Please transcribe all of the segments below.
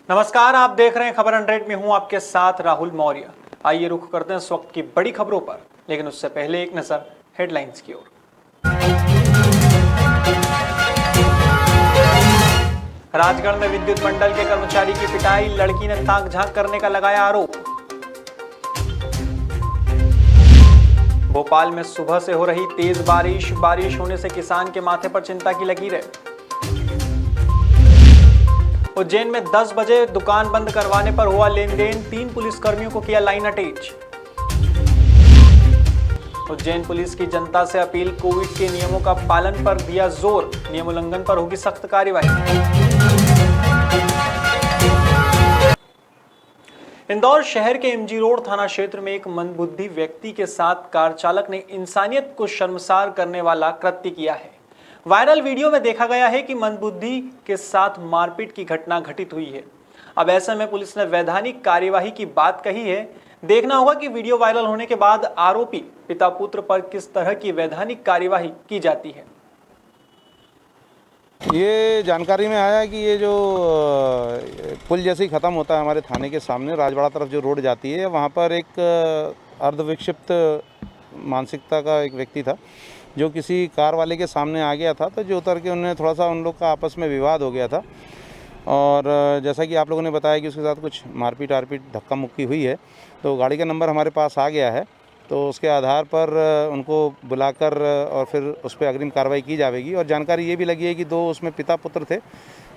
नमस्कार, आप देख रहे हैं खबर 100 में हूं आपके साथ राहुल मौर्य। आइए रुख करते हैं इस वक्त की बड़ी खबरों पर, लेकिन उससे पहले एक नजर हेडलाइंस की ओर। राजगढ़ में विद्युत मंडल के कर्मचारी की पिटाई, लड़की ने ताक झांक करने का लगाया आरोप। भोपाल में सुबह से हो रही तेज बारिश होने से किसान के माथे पर चिंता की लकीर है। उज्जैन में 10 बजे दुकान बंद करवाने पर हुआ लेन देन, 3 पुलिसकर्मियों को किया लाइन अटैच। उज्जैन पुलिस की जनता से अपील, कोविड के नियमों का पालन पर दिया जोर, नियम उल्लंघन पर होगी सख्त कार्रवाई। इंदौर शहर के एमजी रोड थाना क्षेत्र में एक मंदबुद्धि व्यक्ति के साथ कार चालक ने इंसानियत को शर्मसार करने वाला कृत्य किया है। वायरल वीडियो में देखा गया है कि मंदबुद्धि के साथ मारपीट की घटना घटित हुई है। अब ऐसे में पुलिस ने वैधानिक कार्यवाही की बात कही है। देखना होगा कि वीडियो वायरल होने के बाद आरोपी पिता पुत्र पर किस तरह की वैधानिक कार्यवाही की जाती है। ये जानकारी में आया कि ये जो पुल जैसे ही ख़त्म होता है हमारे थाने के सामने राजवाड़ा तरफ जो रोड जाती है, वहाँ पर एक अर्धविक्षिप्त मानसिकता का एक व्यक्ति था जो किसी कार वाले के सामने आ गया था। तो जो उतर के उन्हें थोड़ा सा उन लोग का आपस में विवाद हो गया था और जैसा कि आप लोगों ने बताया कि उसके साथ कुछ मारपीट धक्का मुक्की हुई है। तो गाड़ी का नंबर हमारे पास आ गया है, तो उसके आधार पर उनको बुलाकर और फिर उस पर अग्रिम कार्रवाई की जाएगी। और जानकारी ये भी लगी है कि 2 उसमें पिता पुत्र थे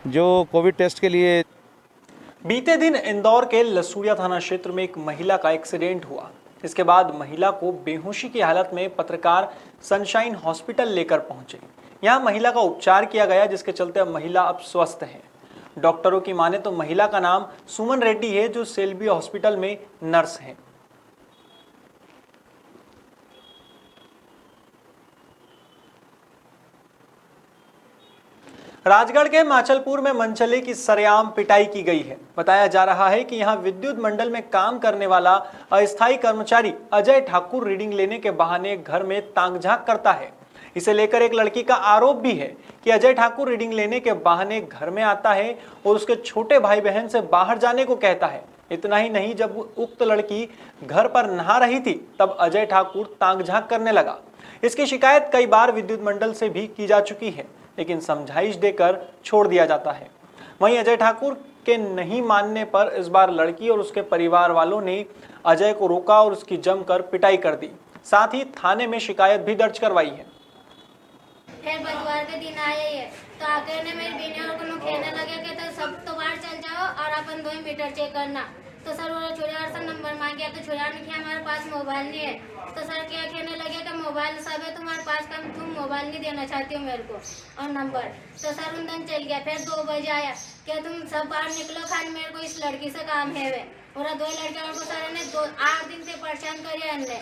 जो कोविड टेस्ट के लिए। बीते दिन इंदौर के लसूड़िया थाना क्षेत्र में एक महिला का एक्सीडेंट हुआ। इसके बाद महिला को बेहोशी की हालत में पत्रकार सनशाइन हॉस्पिटल लेकर पहुंचे। यहां महिला का उपचार किया गया, जिसके चलते महिला अब स्वस्थ है। डॉक्टरों की माने तो महिला का नाम सुमन रेड्डी है, जो सेल्बी हॉस्पिटल में नर्स हैं। राजगढ़ के माचलपुर में मनचले की सरेआम पिटाई की गई है। बताया जा रहा है कि यहां विद्युत मंडल में काम करने वाला अस्थायी कर्मचारी अजय ठाकुर रीडिंग लेने के बहाने घर में ताक झांक करता है। इसे लेकर एक लड़की का आरोप भी है कि अजय ठाकुर रीडिंग लेने के बहाने घर में आता है और उसके छोटे भाई बहन से बाहर जाने को कहता है। इतना ही नहीं, जब उक्त लड़की घर पर नहा रही थी तब अजय ठाकुर ताक झांक करने लगा। इसकी शिकायत कई बार विद्युत मंडल से भी की जा चुकी है, लेकिन समझाइश देकर छोड़ दिया जाता है। वहीं अजय ठाकुर के नहीं मानने पर इस बार लड़की और उसके परिवार वालों ने अजय को रोका और उसकी जमकर पिटाई कर दी। साथ ही थाने में शिकायत भी दर्ज करवाई है। फिर बुधवार के दिन आए ये तो आके ने मेरी बेनियों को कहने लगे कि तो सब तो बाहर चल जाओ और अपन 2 मीटर चेक करना। तो सर वो छोड़ियार से नंबर मांगे तो छोड़ियार ने किया हमारे पास मोबाइल नहीं है। तो सर क्या कहने लगे कि मोबाइल सब है तुम्हारे पास का, तुम मोबाइल नहीं देना चाहती हो मेरे को और नंबर। तो सर उन दिन चल गया। फिर 2 बजे आया, क्या तुम सब बाहर निकलो, खाली मेरे को इस लड़की से काम है वे। और 2 लड़कियों को सर ने 8 दिन से परेशान करिए अन्य।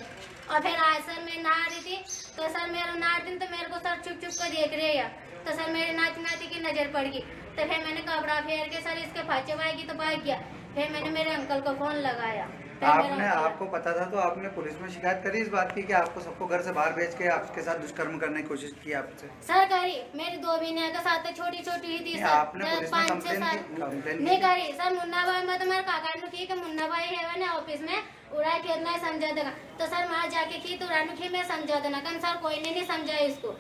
और फिर आज सर मैं नहा रही थी तो सर मेरा 8 दिन तो मेरे को सर चुप चुप कर देख रहे हैं। तो सर मेरे नाती की नजर पड़ गई। तो फिर मैंने कपड़ा फेर के सर इसके फाचे पाएगी तो भाग गया। फिर मैंने मेरे अंकल को फोन लगाया। आपको पता था तो आपने पुलिस में शिकायत करी इस बात की कि आपको सबको घर से बाहर भेज के आपके साथ दुष्कर्म करने की कोशिश की आपसे? सर करी, मेरी 2 महीने के साथ छोटी ही थी सर। आपने पुलिस में कंप्लेन नहीं करी सर। मुन्ना भाई में तो मेरे काका ने की कि मुन्ना भाई है ना ऑफिस में उड़ा के इतना समझा देगा। तो सर वहाँ जाके की तो रानू की मैं समझा देना कन सर कोई ने नहीं समझा इसको।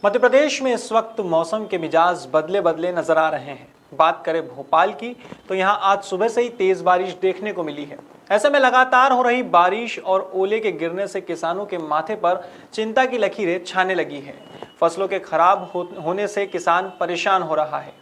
मध्य प्रदेश में इस वक्त मौसम के मिजाज बदले नजर आ रहे हैं। बात करें भोपाल की तो यहां आज सुबह से ही तेज बारिश देखने को मिली है। ऐसे में लगातार हो रही बारिश और ओले के गिरने से किसानों के माथे पर चिंता की लकीरें छाने लगी है। फसलों के खराब होने से किसान परेशान हो रहा है।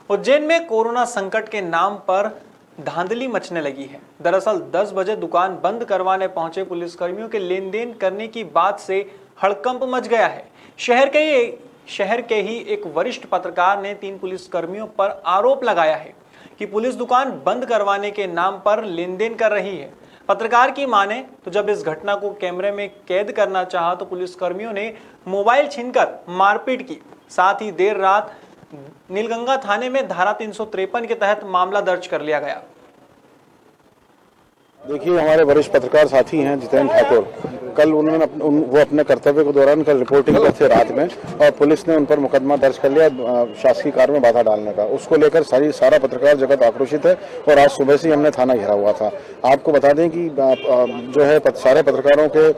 उज्जैन में कोरोना संकट के नाम पर धांधली मचने लगी है। दरअसल 10 बजे दुकान बंद करवाने पहुंचे पुलिसकर्मियों के लेन देन करने की बात से हड़कंप मच गया है। शहर के ही एक वरिष्ठ पत्रकार ने 3 पुलिसकर्मियों पर आरोप लगाया है कि पुलिस दुकान बंद करवाने के नाम पर लेन देन कर रही है। पत्रकार की माने तो जब इस घटना को कैमरे में कैद करना चाहा तो पुलिसकर्मियों ने मोबाइल छीनकर मारपीट की। साथ ही देर रात नीलगंगा थाने में धारा 353 के तहत मामला दर्ज कर लिया गया। देखिए, हमारे वरिष्ठ पत्रकार साथी हैं जितेंद्र ठाकुर, कल उन्होंने वो अपने कर्तव्य के दौरान कल रिपोर्टिंग पर थे रात में, और पुलिस ने उन पर मुकदमा दर्ज कर लिया शासकीय कार्य में बाधा डालने का। उसको लेकर सारा पत्रकार जगत आक्रोशित है और आज सुबह से हमने थाना घेरा हुआ था। आपको बता दें कि जो है सारे पत्रकारों के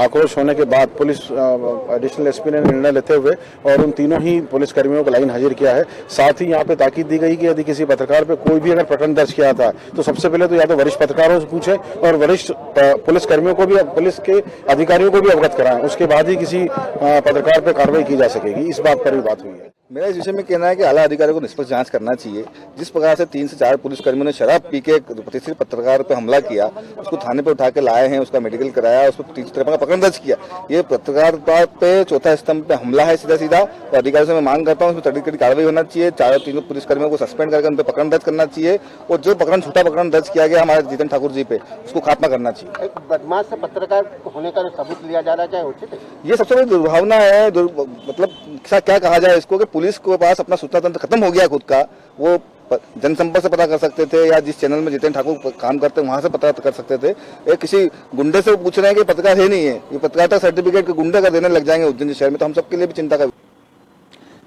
आक्रोश होने के बाद पुलिस एडिशनल एसपी ने निर्णय लेते हुए और उन तीनों ही पुलिसकर्मियों को लाइन हाजिर किया है। साथ ही यहाँ पे ताकीद दी गई कि यदि किसी पत्रकार पे कोई भी अगर प्रकरण दर्ज किया था तो सबसे पहले तो या तो वरिष्ठ पत्रकारों से पूछे और वरिष्ठ पुलिसकर्मियों को भी, पुलिस के अधिकारियों को भी अवगत कराएं, उसके बाद ही किसी पत्रकार पे कार्रवाई की जा सकेगी। इस बात पर भी बात हुई है। मेरा इस विषय में कहना है कि आला अधिकारियों को निष्पक्ष जांच करना चाहिए। जिस प्रकार से 3 से 4 पुलिसकर्मियों ने शराब पी के प्रतिष्ठित पत्रकार पर हमला किया, उसको थाने पर उठा के लाए हैं, उसका मेडिकल कराया, उसको 3 तरह का प्रकरण दर्ज किया। ये पत्रकार पे चौथा स्तंभ पे हमला है सीधा और अधिकारियों से मैं मांग करता हूँ उसमें तरीके कार्रवाई होना चाहिए। 4-3 पुलिसकर्मियों को सस्पेंड करके उन पर प्रकरण दर्ज करना चाहिए और जो छोटा प्रकरण दर्ज किया गया हमारे जीतन ठाकुर जी पे, उसको खात्मा करना चाहिए। एक बदमाश से पत्रकार होने का सबूत लिया जा रहा है, क्या उचित है? ये सबसे बड़ी दुर्भावना है। मतलब क्या कहा जाए इसको कि पुलिस के पास अपना सूचना तंत्र खत्म हो गया खुद का। वो जनसंपर्क से पता कर सकते थे या जिस चैनल में जितेंद्र ठाकुर काम करते हैं वहां से पता कर सकते थे। एक किसी गुंडे से पूछ रहे हैं कि पत्रकार है नहीं है, ये पत्रकारिता सर्टिफिकेट के गुंडे का देने लग जाएंगे उज्जैन शहर में, तो हम सबके लिए भी चिंता का।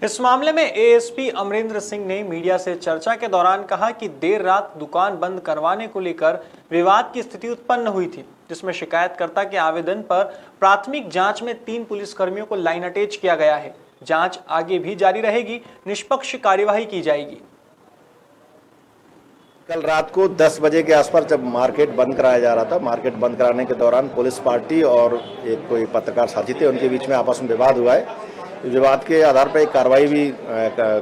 इस मामले में एएसपी अमरेंद्र सिंह ने मीडिया से चर्चा के दौरान कहा कि देर रात दुकान बंद करवाने को लेकर विवाद की स्थिति उत्पन्न हुई थी, जिसमें शिकायतकर्ता के आवेदन पर प्राथमिक जांच में 3 पुलिसकर्मियों को लाइन अटैच किया गया है। जांच आगे भी जारी रहेगी, निष्पक्ष कार्यवाही की जाएगी। कल रात को 10 बजे के आसपास जब मार्केट बंद कराया जा रहा था, मार्केट बंद कराने के दौरान पुलिस पार्टी और एक कोई पत्रकार साथी थे, उनके बीच में आपस में विवाद हुआ है। विवाद के आधार पर एक कार्रवाई भी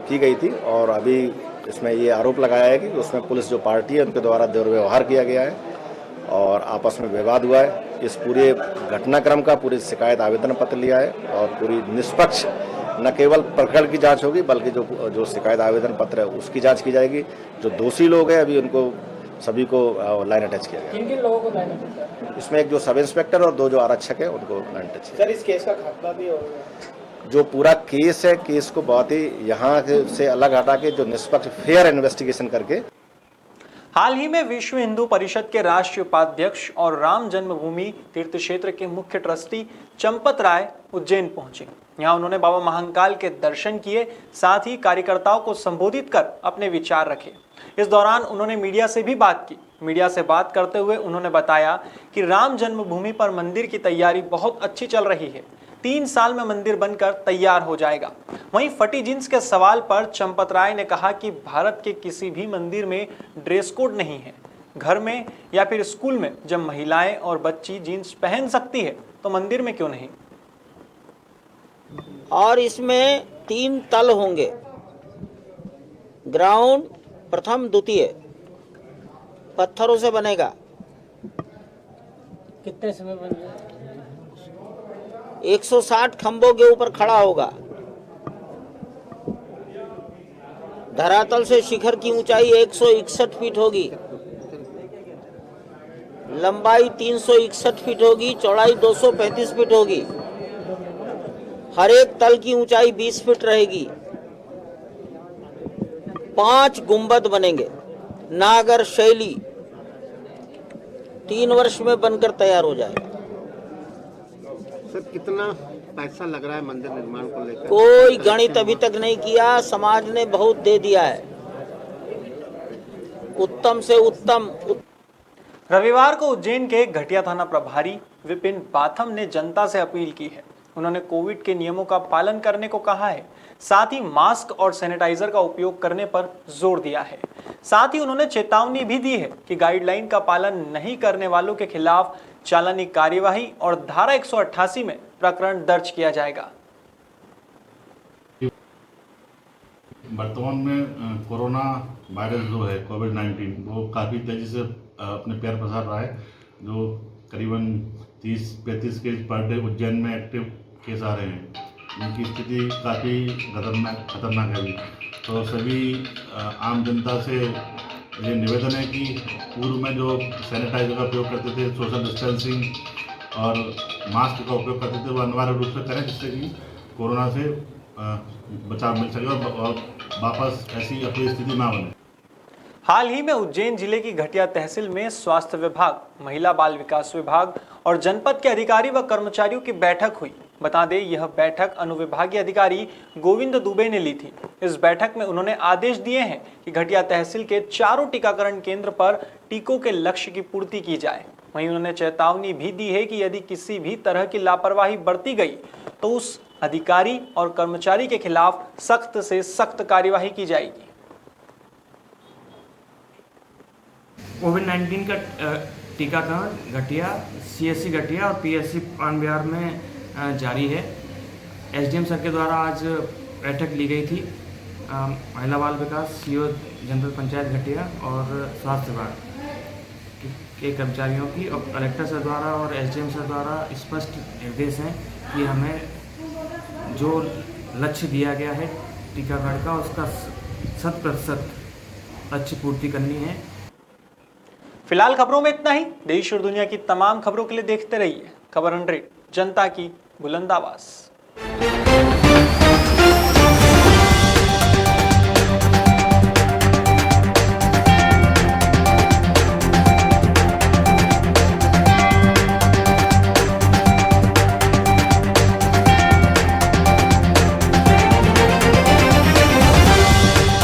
की गई थी और अभी इसमें ये आरोप लगाया है कि उसमें पुलिस जो पार्टी है उनके द्वारा दुर्व्यवहार किया गया है और आपस में विवाद हुआ है। इस पूरे घटनाक्रम का पूरी शिकायत आवेदन पत्र लिया है और पूरी निष्पक्ष न केवल प्रकरण की जांच होगी बल्कि जो शिकायत आवेदन पत्र है उसकी जांच की जाएगी। जो दोषी लोग हैं अभी उनको सभी को लाइन अटैच किया गया। किन लोगों को लाइन अटैच? इसमें एक जो सब इंस्पेक्टर और 2 जो आरक्षक है उनको लाइन अटैच किया। सर, इस केस का खात्मा भी होगा? जो पूरा केस है, केस को बहुत ही यहाँ से अलग हटा के जो निष्पक्ष फेयर इन्वेस्टिगेशन करके। हाल ही में विश्व हिंदू परिषद के राष्ट्रीय उपाध्यक्ष और राम जन्मभूमि तीर्थ क्षेत्र के मुख्य ट्रस्टी चंपत राय उज्जैन पहुंचे। यहां उन्होंने बाबा महाकाल के दर्शन किए, साथ ही कार्यकर्ताओं को संबोधित कर अपने विचार रखे। इस दौरान उन्होंने मीडिया से भी बात की। मीडिया से बात करते हुए उन्होंने बताया कि राम जन्मभूमि पर मंदिर की तैयारी बहुत अच्छी चल रही है, 3 साल में मंदिर बनकर तैयार हो जाएगा। वहीं फटी जींस के सवाल पर चंपत राय ने कहा कि भारत के किसी भी मंदिर में ड्रेस कोड नहीं है। घर में या फिर स्कूल में जब महिलाएं और बच्ची जींस पहन सकती है तो मंदिर में क्यों नहीं। और इसमें 3 तल होंगे, ग्राउंड, प्रथम, द्वितीय, पत्थरों से बनेगा। कितने समय बन जाएगा? 160 खंभों के ऊपर खड़ा होगा। धरातल से शिखर की ऊंचाई 161 फीट होगी, लंबाई 361 फीट होगी, चौड़ाई 235 फीट होगी। हर एक तल की ऊंचाई 20 फीट रहेगी। 5 गुंबद बनेंगे, नागर शैली। 3 वर्ष में बनकर तैयार हो जाएगा। सर, कितना पैसा लग रहा है मंदिर निर्माण को लेकर? कोई गणित अभी तक नहीं किया, समाज ने बहुत दे दिया है। उत्तम से उत्तम। रविवार को उज्जैन के घटिया थाना प्रभारी विपिन बाथम ने जनता से अपील की है। उन्होंने कोविड के नियमों का पालन करने को कहा है, साथ ही मास्क और सैनिटाइजर का उपयोग करने पर जोर दिया है। साथ ही उन्होंने चेतावनी भी दी है कि गाइडलाइन का पालन नहीं करने वालों के खिलाफ चालानी कार्यवाही और धारा 188 में प्रकरण दर्ज किया जाएगा। वर्तमान में कोरोना वायरस जो है कोविड-19 वो काफ़ी तेज़ी से अपने पैर पसार रहा है। जो करीबन 30-35 केस पर डे उज्जैन में एक्टिव केस आ रहे हैं। इनकी स्थिति काफ़ी खतरनाक है अभी। तो सभी आम जनता से ये निवेदन है कि पूर्व में जो सैनिटाइजर का उपयोग करते थे, सोशल डिस्टेंसिंग और मास्क का उपयोग करते थे, वो अनिवार्य रूप से करें, जिससे कि कोरोना से बचाव मिल सके और वापस ऐसी अपनी स्थिति ना बने। हाल ही में उज्जैन जिले की घटिया तहसील में स्वास्थ्य विभाग, महिला बाल विकास विभाग और जनपद के अधिकारी व कर्मचारियों की बैठक हुई। बता दें, यह बैठक अनुविभागीय अधिकारी गोविंद दुबे ने ली थी। इस बैठक में उन्होंने आदेश दिए हैं कि घटिया तहसील के चारों टीकाकरण केंद्र पर टीकों के लक्ष्य की पूर्ति की जाए। वहीं उन्होंने चेतावनी भी दी है कि यदि किसी भी तरह की लापरवाही बरती गई तो उस अधिकारी और कर्मचारी के खिलाफ सख्त से सख्त कार्यवाही की जाएगी। कोविड-19 का टीकाकरण घटिया, CSC घटिया और PSC पान बिहार में जारी है। SDM सर के द्वारा आज बैठक ली गई थी। महिला बाल विकास, CO जनपद पंचायत घटिया और स्वास्थ्य विभाग के कर्मचारियों की, और कलेक्टर सर द्वारा और SDM सर द्वारा स्पष्ट निर्देश हैं कि हमें जो लक्ष्य दिया गया है टीकाकरण का, उसका 100% लक्ष्य पूर्ति करनी है। फिलहाल खबरों में इतना ही। देश और दुनिया की तमाम खबरों के लिए देखते रहिए खबर 100, जनता की बुलंद आवाज।